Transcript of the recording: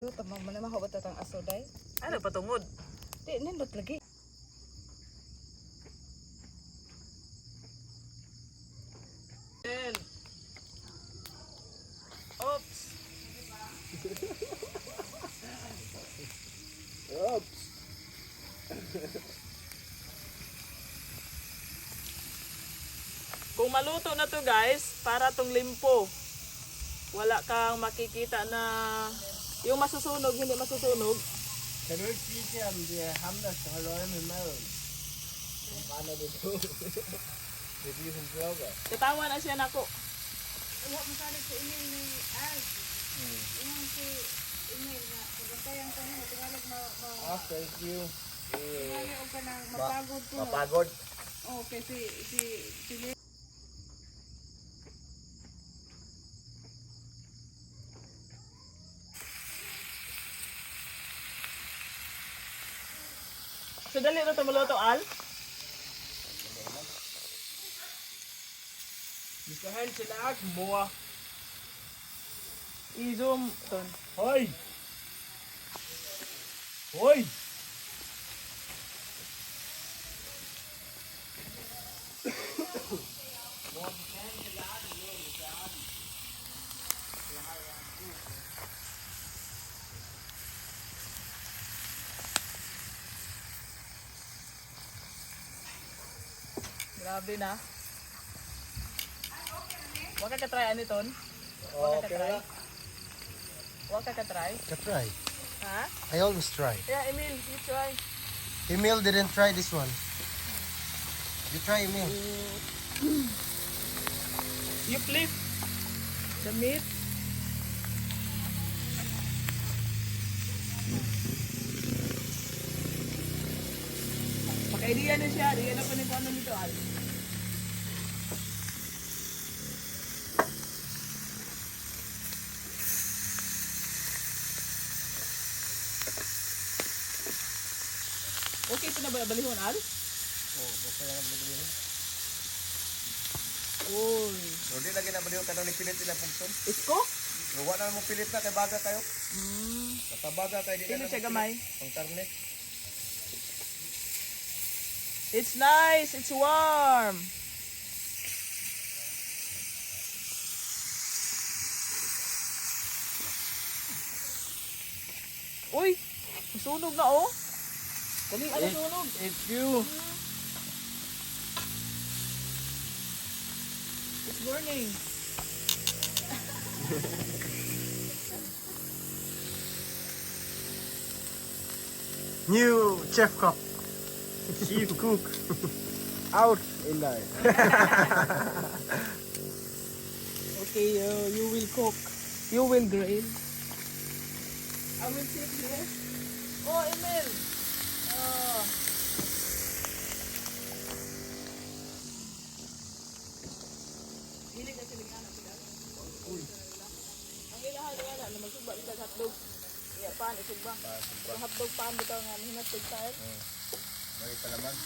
Tamang mana mah obat tatang aso day. Ano patungod? Di nindot lagi. And oops. Oops. Kung maluto na to guys, para tong limpo. Wala kang makikita na yung masusunog, hindi masusunog. Kan du ikke sige til ham, det er ham, der skal holde øje med maden? Han brænder det på. Det er de, hun vlogger. Tatawa na siya nako. Wa mo salig sa email ni Az. Yung si email na pagantayan ko mo tingalag Ah, thank you. tingali og kanang mapagod ko. Mapagod. Oh, kasi si So dali na ito maluto, Al. Vi skal have en tallerken, mor. I-zoom. Ton. Høj! Høj! Grabe na. Wag ka try ani ton? Okay try. lang. Wag ka try. I try. Ha? I always try. Yeah, Emil, you try. Emil didn't try this one. You try, Emil. You flip the meat. Paka-idea na siya. Di na pa ni paano nito, Al. Okay, ito na ba balihon, Al? Okay lang ang Uy. So, di lagi na baliw ka daw ni pilit nila pugson. Isko? So, wala na mo pilit na kay baga kayo. Mm. Katabaga kayo di Pilit na siya gamay. Pang karne. It's nice. It's warm. Uy, sunog na oh. Dali, ano sunog? It's you. It's burning. New chef cook. Chief cook. Out in there. Okay, you will cook. You will grill. I will sit here. Oh, Emil. Oh. Hilig na sila nga na sila. Ang ilahan nga na magsugba isa sa hotdog. Iya pan isugba. Ang hotdog pan bitaw nga hinatog tayo. May palaman.